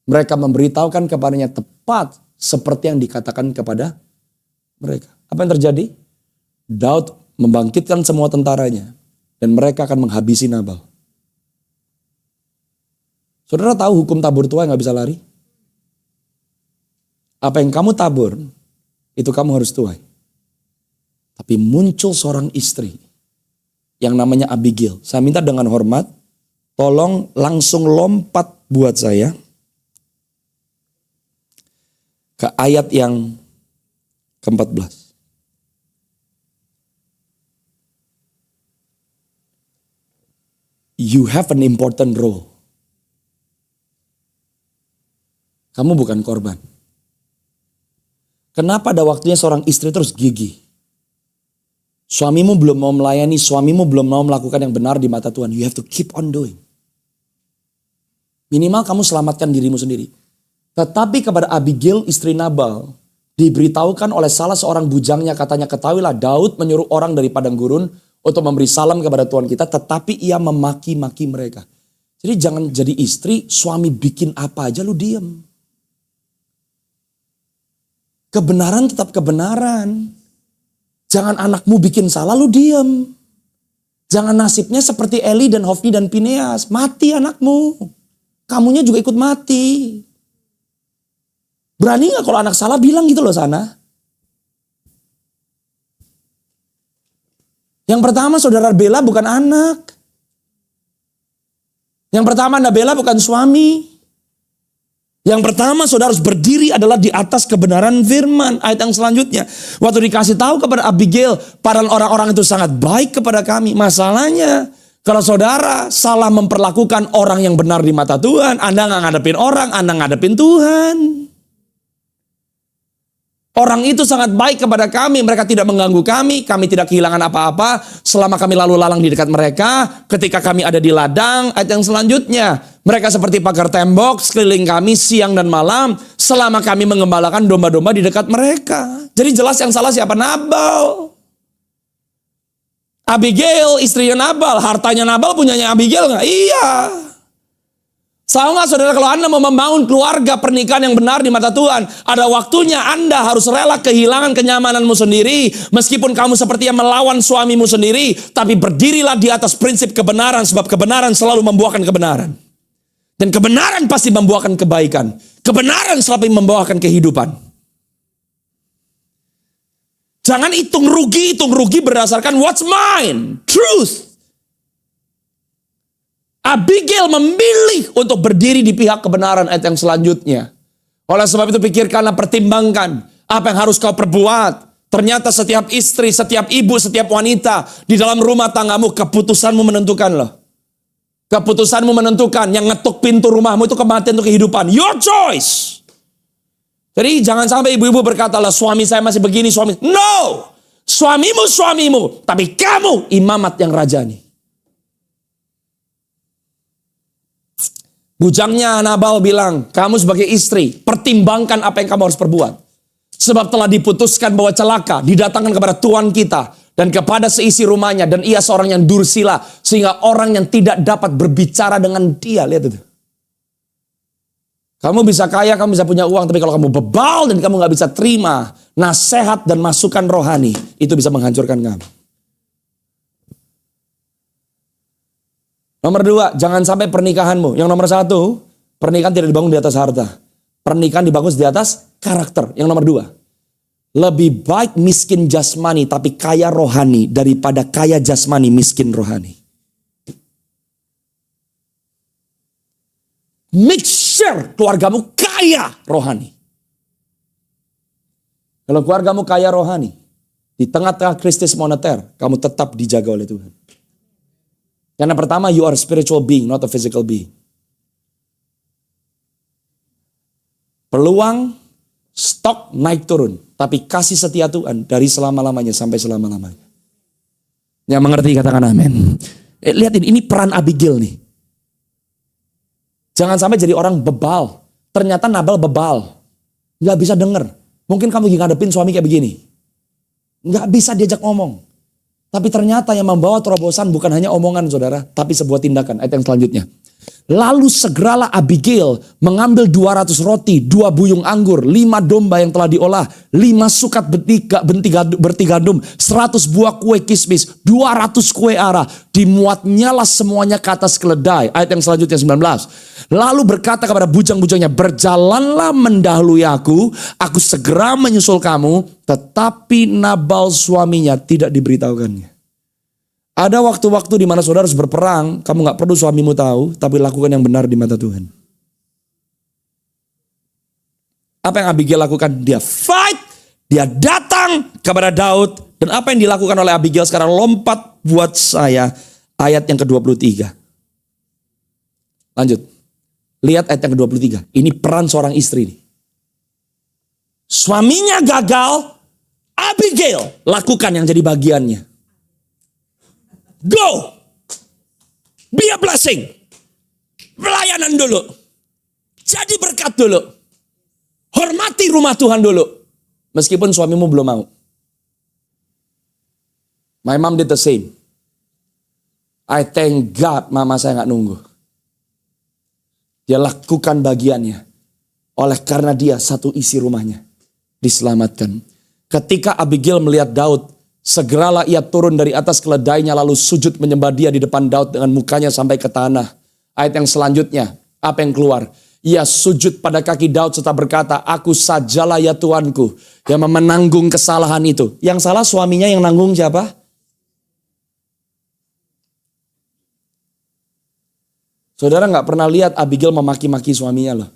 mereka memberitahukan kepadanya tepat seperti yang dikatakan kepada mereka. Apa yang terjadi? Daud membangkitkan semua tentaranya dan mereka akan menghabisi Nabal. Saudara tahu hukum tabur tuai nggak bisa lari? Apa yang kamu tabur, itu kamu harus tuai. Tapi muncul seorang istri yang namanya Abigail. Saya minta dengan hormat, tolong langsung lompat buat saya ke ayat yang ke-14. You have an important role. Kamu bukan korban. Kenapa ada waktunya seorang istri terus gigih? Suamimu belum mau melayani, suamimu belum mau melakukan yang benar di mata Tuhan. You have to keep on doing. Minimal kamu selamatkan dirimu sendiri. Tetapi kepada Abigail istri Nabal, diberitahukan oleh salah seorang bujangnya, katanya, ketahuilah Daud menyuruh orang dari padang gurun untuk memberi salam kepada Tuhan kita, tetapi ia memaki-maki mereka. Jadi jangan jadi istri, suami bikin apa aja lu diem. Kebenaran tetap kebenaran. Jangan anakmu bikin salah, lu diem. Jangan nasibnya seperti Eli dan Hofni dan Pineas. Mati anakmu. Kamunya juga ikut mati. Berani gak kalau anak salah bilang gitu loh sana. Yang pertama saudara bela bukan anak. Yang pertama Anda bela bukan suami. Yang pertama saudara harus berdiri adalah di atas kebenaran firman. Ayat yang selanjutnya. Waktu dikasih tahu kepada Abigail, padahal orang-orang itu sangat baik kepada kami. Masalahnya, kalau saudara salah memperlakukan orang yang benar di mata Tuhan, Anda nggak ngadepin orang, Anda ngadepin Tuhan. Orang itu sangat baik kepada kami, mereka tidak mengganggu kami tidak kehilangan apa-apa selama kami lalu lalang di dekat mereka, ketika kami ada di ladang. Ayat yang selanjutnya, mereka seperti pagar tembok sekeliling kami siang dan malam, selama kami mengembalakan domba-domba di dekat mereka. Jadi jelas yang salah siapa? Nabal. Abigail istrinya Nabal, hartanya Nabal punyanya Abigail nggak? Iya. Tahu nggak saudara, kalau Anda mau membangun keluarga pernikahan yang benar di mata Tuhan, ada waktunya Anda harus rela kehilangan kenyamananmu sendiri. Meskipun kamu seperti yang melawan suamimu sendiri, tapi berdirilah di atas prinsip kebenaran, sebab kebenaran selalu membuahkan kebenaran. Dan kebenaran pasti membuahkan kebaikan. Kebenaran selalu membawakan kehidupan. Jangan hitung rugi berdasarkan what's mine, truth. Abigail memilih untuk berdiri di pihak kebenaran. Ayat yang selanjutnya. Oleh sebab itu pikirkanlah, pertimbangkan apa yang harus kau perbuat. Ternyata setiap istri, setiap ibu, setiap wanita di dalam rumah tanggamu, keputusanmu menentukan loh. Keputusanmu menentukan. Yang ngetuk pintu rumahmu itu kematian untuk kehidupan. Your choice. Jadi jangan sampai ibu-ibu berkata lah, suami saya masih begini, suami. No! Suamimu, tapi kamu imamat yang rajani. Bujangnya Nabal bilang, kamu sebagai istri, pertimbangkan apa yang kamu harus perbuat. Sebab telah diputuskan bahwa celaka didatangkan kepada Tuhan kita dan kepada seisi rumahnya. Dan ia seorang yang dursila, sehingga orang yang tidak dapat berbicara dengan dia. Lihat itu. Kamu bisa kaya, kamu bisa punya uang, tapi kalau kamu bebal dan kamu gak bisa terima nasihat dan masukan rohani, itu bisa menghancurkan kamu. Nomor 2, jangan sampai pernikahanmu. Yang nomor 1, pernikahan tidak dibangun di atas harta. Pernikahan dibangun di atas karakter. Yang nomor 2, lebih baik miskin jasmani tapi kaya rohani daripada kaya jasmani miskin rohani. Make sure keluargamu kaya rohani. Kalau keluargamu kaya rohani, di tengah-tengah krisis moneter, kamu tetap dijaga oleh Tuhan. Karena pertama, you are a spiritual being, not a physical being. Peluang stok naik turun, tapi kasih setia Tuhan dari selama-lamanya sampai selama-lamanya. Yang mengerti katakan amin. Lihat ini peran Abigail nih. Jangan sampai jadi orang bebal. Ternyata Nabal bebal. Gak bisa denger. Mungkin kamu lagi ngadepin suami kayak begini. Nggak bisa diajak ngomong. Tapi ternyata yang membawa terobosan bukan hanya omongan saudara, tapi sebuah tindakan. Ayat yang selanjutnya. Lalu segeralah Abigail mengambil 200 roti, 2 buyung anggur, 5 domba yang telah diolah, 5 sukat berti gandum, 100 buah kue kismis, 200 kue ara. Dimuatnyalah semuanya ke atas keledai. Ayat yang selanjutnya 19. Lalu berkata kepada bujang-bujangnya, berjalanlah mendahului aku segera menyusul kamu. Tetapi Nabal suaminya tidak diberitahukannya. Ada waktu-waktu di mana saudara harus berperang, kamu gak perlu suamimu tahu, tapi lakukan yang benar di mata Tuhan. Apa yang Abigail lakukan? Dia fight, dia datang kepada Daud, dan apa yang dilakukan oleh Abigail sekarang lompat buat saya, ayat yang ke-23. Lanjut, lihat ayat yang ke-23, ini peran seorang istri nih. Suaminya gagal, Abigail lakukan yang jadi bagiannya. Go! Be a blessing. Pelayanan dulu. Jadi berkat dulu. Hormati rumah Tuhan dulu. Meskipun suamimu belum mau. My mom did the same. I thank God mama saya gak nunggu. Dia lakukan bagiannya. Oleh karena dia satu isi rumahnya diselamatkan. Ketika Abigail melihat Daud, segeralah ia turun dari atas keledainya lalu sujud menyembah dia di depan Daud dengan mukanya sampai ke tanah. Ayat yang selanjutnya, apa yang keluar? Ia sujud pada kaki Daud serta berkata, aku sajalah ya Tuanku yang menanggung kesalahan itu. Yang salah suaminya, yang nanggung siapa? Saudara gak pernah lihat Abigail memaki-maki suaminya loh.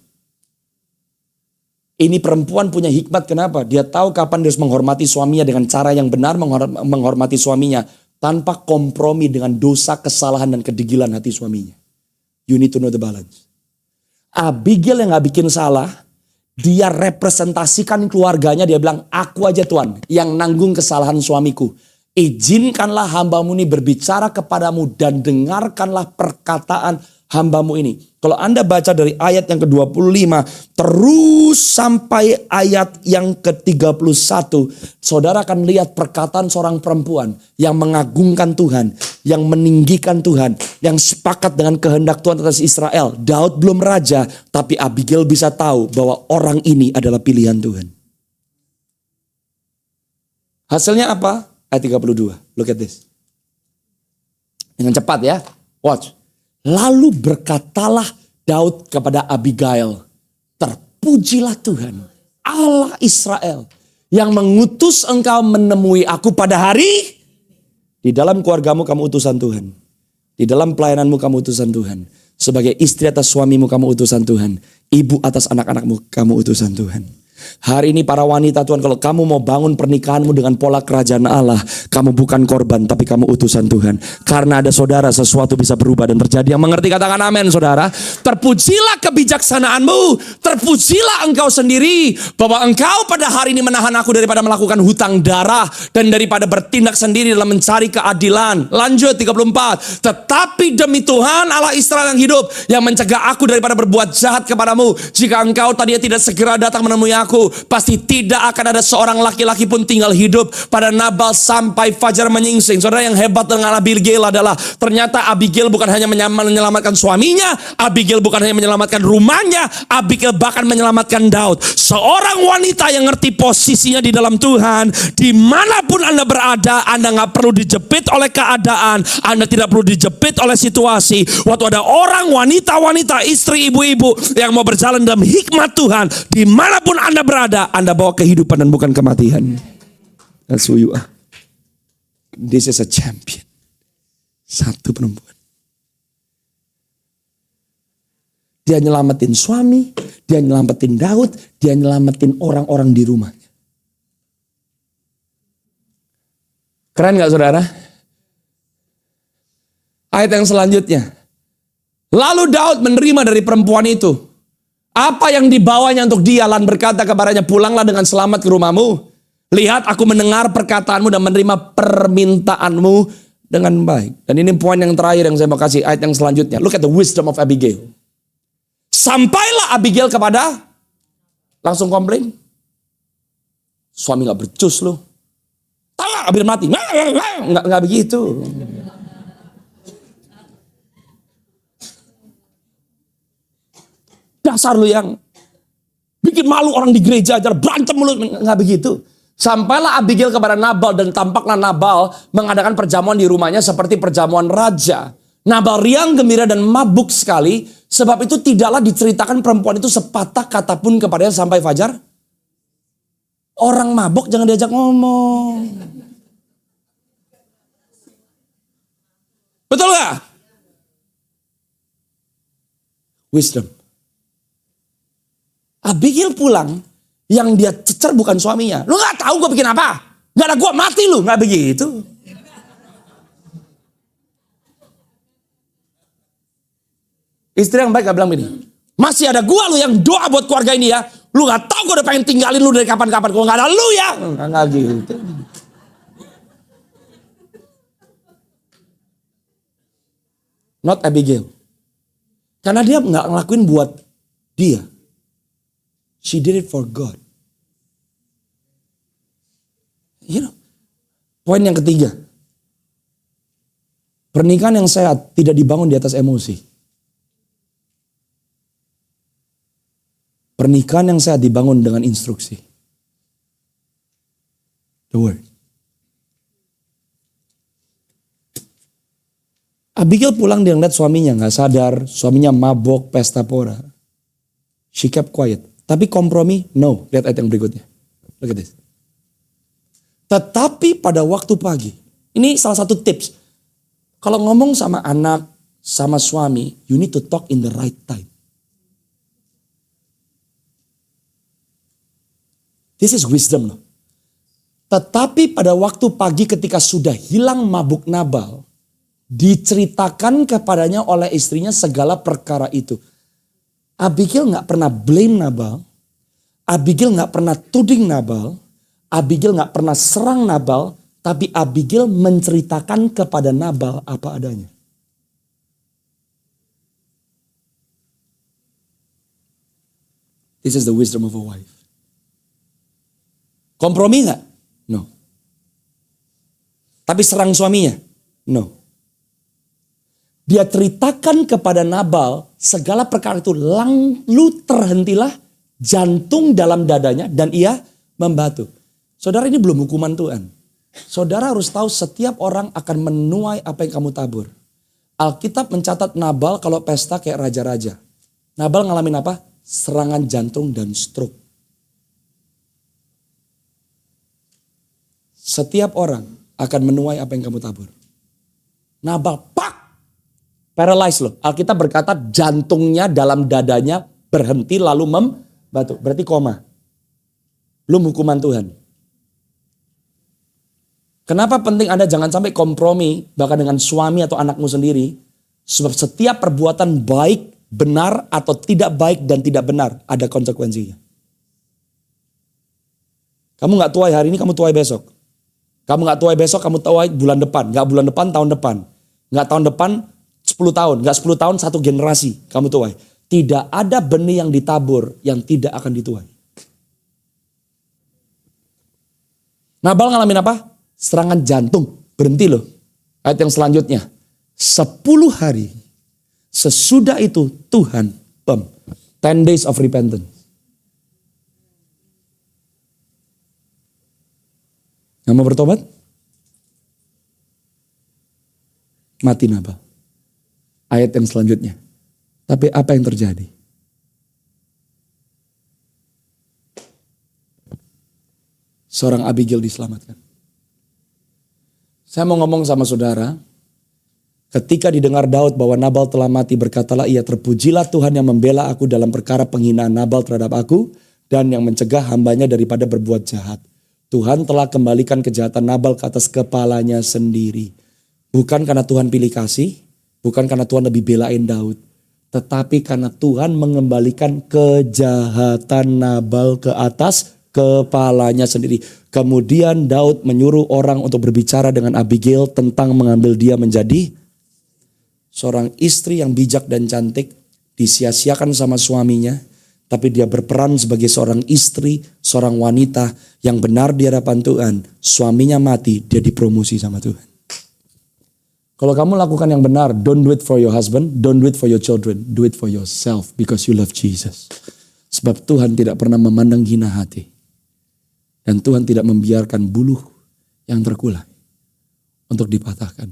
Ini perempuan punya hikmat, kenapa? Dia tahu kapan dia harus menghormati suaminya dengan cara yang benar, menghormati suaminya tanpa kompromi dengan dosa, kesalahan, dan kedegilan hati suaminya. You need to know the balance. Abigail yang gak bikin salah, dia representasikan keluarganya, dia bilang, aku aja Tuhan yang nanggung kesalahan suamiku. Izinkanlah hambamu ini berbicara kepadamu dan dengarkanlah perkataan hambamu ini. Kalau Anda baca dari ayat yang ke-25 terus sampai ayat yang ke-31, saudara akan lihat perkataan seorang perempuan yang mengagungkan Tuhan, yang meninggikan Tuhan, yang sepakat dengan kehendak Tuhan atas Israel. Daud belum raja, tapi Abigail bisa tahu bahwa orang ini adalah pilihan Tuhan. Hasilnya apa? Ayat 32. Look at this. Dengan cepat ya. Watch. Lalu berkatalah Daud kepada Abigail, terpujilah Tuhan, Allah Israel, yang mengutus engkau menemui aku pada hari. Di dalam keluargamu kamu utusan Tuhan. Di dalam pelayananmu kamu utusan Tuhan. Sebagai istri atas suamimu kamu utusan Tuhan. Ibu atas anak-anakmu kamu utusan Tuhan. Hari ini para wanita Tuhan, kalau kamu mau bangun pernikahanmu dengan pola kerajaan Allah, kamu bukan korban tapi kamu utusan Tuhan. Karena ada saudara, sesuatu bisa berubah dan terjadi. Yang mengerti katakan amin saudara. Terpujilah kebijaksanaanmu, terpujilah engkau sendiri, bahwa engkau pada hari ini menahan aku daripada melakukan hutang darah dan daripada bertindak sendiri dalam mencari keadilan. Lanjut 34. Tetapi demi Tuhan Allah Israel yang hidup, yang mencegah aku daripada berbuat jahat kepadamu, jika engkau tadinya tidak segera datang menemui aku, pasti tidak akan ada seorang laki-laki pun tinggal hidup pada Nabal sampai fajar menyingsing. Saudara, yang hebat dengan Abigail adalah ternyata Abigail bukan hanya menyelamatkan suaminya, Abigail bukan hanya menyelamatkan rumahnya, Abigail bahkan menyelamatkan Daud. Seorang wanita yang ngerti posisinya di dalam Tuhan. Dimanapun Anda berada, Anda gak perlu dijepit oleh keadaan, Anda tidak perlu dijepit oleh situasi. Waktu ada orang, wanita-wanita, istri, ibu-ibu yang mau berjalan dalam hikmat Tuhan, dimanapun Anda berada, Anda bawa kehidupan dan bukan kematian. That's who you are. This is a champion. Satu perempuan. Dia nyelamatin suami, dia nyelamatin Daud, dia nyelamatin orang-orang di rumahnya. Keren gak saudara? Ayat yang selanjutnya. Lalu Daud menerima dari perempuan itu apa yang dibawanya untuk dia, lan berkata kepadanya, pulanglah dengan selamat ke rumahmu. Lihat, aku mendengar perkataanmu dan menerima permintaanmu dengan baik. Dan ini poin yang terakhir yang saya mau kasih, ayat yang selanjutnya. Look at the wisdom of Abigail. Sampailah Abigail kepada, langsung komplain. Suami gak becus lu. Tahu gak Abigel mati? Nggak begitu. Dasar lu yang bikin malu orang di gereja aja, berantem mulu. Nggak begitu. Sampailah Abigail kepada Nabal dan tampaklah Nabal mengadakan perjamuan di rumahnya seperti perjamuan raja. Nabal riang gembira dan mabuk sekali, sebab itu tidaklah diceritakan perempuan itu sepatah kata pun kepadanya sampai fajar. Orang mabuk jangan diajak ngomong. Betul gak? Wisdom. Abigail pulang, yang dia cecer bukan suaminya. Lu gak tahu gue bikin apa? Gak ada gue mati lu, gak begitu. Istri yang baik gak bilang begini, masih ada gue lu yang doa buat keluarga ini ya. Lu gak tahu gue udah pengen tinggalin lu dari kapan-kapan. Kalau gak ada lu ya. Gak gitu. Not Abigail. Karena dia gak ngelakuin buat dia. She did it for God. You know, poin yang ketiga. Pernikahan yang sehat tidak dibangun di atas emosi. Pernikahan yang sehat dibangun dengan instruksi. The word. Abigail pulang dia ngeliat suaminya gak sadar. Suaminya mabok, pesta pora. She kept quiet. Tapi kompromi, no. Lihat ayat yang berikutnya. Look at this. Tetapi pada waktu pagi. Ini salah satu tips. Kalau ngomong sama anak, sama suami, you need to talk in the right time. This is wisdom loh. Tetapi pada waktu pagi ketika sudah hilang mabuk Nabal, diceritakan kepadanya oleh istrinya segala perkara itu. Abigail gak pernah blame Nabal. Abigail gak pernah tuding Nabal. Abigail gak pernah serang Nabal. Tapi Abigail menceritakan kepada Nabal apa adanya. This is the wisdom of a wife. Kompromi gak? No. Tapi serang suaminya? No. Dia ceritakan kepada Nabal segala perkara itu, lalu terhentilah jantung dalam dadanya dan ia membatu. Saudara, ini belum hukuman Tuhan. Saudara harus tahu setiap orang akan menuai apa yang kamu tabur. Alkitab mencatat Nabal kalau pesta kayak raja-raja. Nabal ngalamin apa? Serangan jantung dan stroke. Setiap orang akan menuai apa yang kamu tabur. Nabal paralyzed loh. Alkitab berkata jantungnya dalam dadanya berhenti lalu membatu. Berarti koma. Belum hukuman Tuhan. Kenapa penting Anda jangan sampai kompromi bahkan dengan suami atau anakmu sendiri. Sebab setiap perbuatan baik, benar atau tidak baik dan tidak benar ada konsekuensinya. Kamu gak tuai hari ini, kamu tuai besok. Kamu gak tuai besok, kamu tuai bulan depan. Gak bulan depan, tahun depan. Gak tahun depan, 10 tahun, gak 10 tahun, satu generasi kamu tuai. Tidak ada benih yang ditabur yang tidak akan dituai. Nabal ngalamin apa? Serangan jantung. Berhenti loh. Ayat yang selanjutnya. 10 hari. Sesudah itu Tuhan 10 days of repentance. Gak mau bertobat? Mati Nabal. Ayat yang selanjutnya. Tapi apa yang terjadi? Seorang Abigail diselamatkan. Saya mau ngomong sama saudara. Ketika didengar Daud bahwa Nabal telah mati, berkatalah ia, terpujilah Tuhan yang membela aku dalam perkara penghinaan Nabal terhadap aku dan yang mencegah hambanya daripada berbuat jahat. Tuhan telah kembalikan kejahatan Nabal ke atas kepalanya sendiri. Bukan karena Tuhan pilih kasih, bukan karena Tuhan lebih belain Daud, tetapi karena Tuhan mengembalikan kejahatan Nabal ke atas kepalanya sendiri. Kemudian Daud menyuruh orang untuk berbicara dengan Abigail tentang mengambil dia menjadi seorang istri yang bijak dan cantik, disia-siakan sama suaminya, tapi dia berperan sebagai seorang istri, seorang wanita yang benar di hadapan Tuhan, suaminya mati, dia dipromosi sama Tuhan. Kalau kamu lakukan yang benar, don't do it for your husband, don't do it for your children, do it for yourself because you love Jesus. Sebab Tuhan tidak pernah memandang hina hati. Dan Tuhan tidak membiarkan buluh yang terkulai untuk dipatahkan.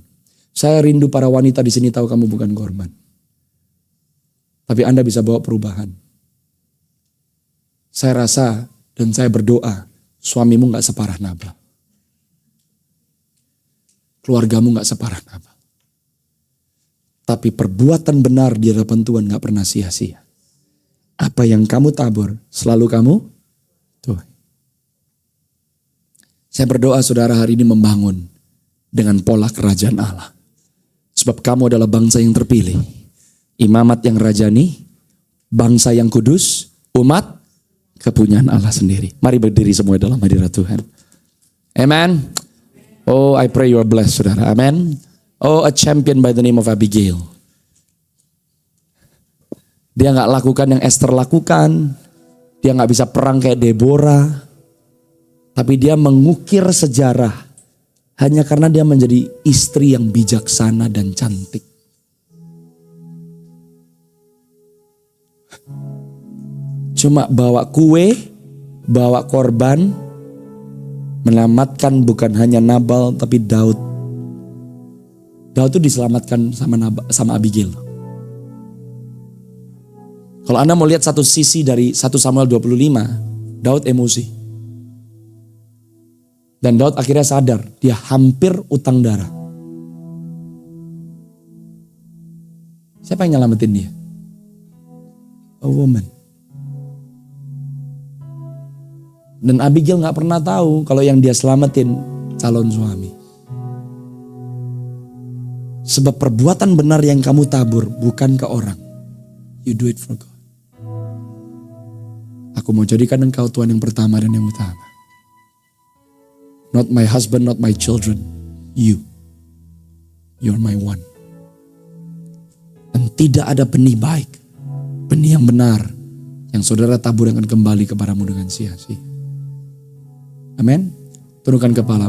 Saya rindu para wanita di sini tahu kamu bukan korban. Tapi Anda bisa bawa perubahan. Saya rasa dan saya berdoa, suamimu gak separah Nabal. Keluargamu gak separah Nabal. Tapi perbuatan benar di hadapan Tuhan gak pernah sia-sia. Apa yang kamu tabur, selalu kamu tuai. Saya berdoa saudara hari ini membangun dengan pola kerajaan Allah. Sebab kamu adalah bangsa yang terpilih. Imamat yang rajani, bangsa yang kudus, umat kepunyaan Allah sendiri. Mari berdiri semua dalam hadirat Tuhan. Amen. Oh, I pray you are blessed, saudara. Amen. Oh, a champion by the name of Abigail. Dia gak lakukan yang Esther lakukan. Dia gak bisa perang kayak Deborah. Tapi dia mengukir sejarah. Hanya karena dia menjadi istri yang bijaksana dan cantik. Cuma bawa kue, bawa korban, menyelamatkan bukan hanya Nabal tapi Daud. Daud itu diselamatkan sama Abigail. Kalau Anda mau lihat satu sisi dari 1 Samuel 25, Daud emosi. Dan Daud akhirnya sadar, dia hampir utang darah. Siapa yang nyelamatin dia? A woman. Dan Abigail gak pernah tahu kalau yang dia selamatin calon suami. Sebab perbuatan benar yang kamu tabur bukan ke orang. You do it for God. Aku mau jadikan engkau Tuhan yang pertama dan yang utama. Not my husband, not my children. You. You're my one. Dan tidak ada benih baik. Benih yang benar. Yang saudara tabur akan kembali kepadamu dengan sia-sia. Amin. Tundukkan kepala.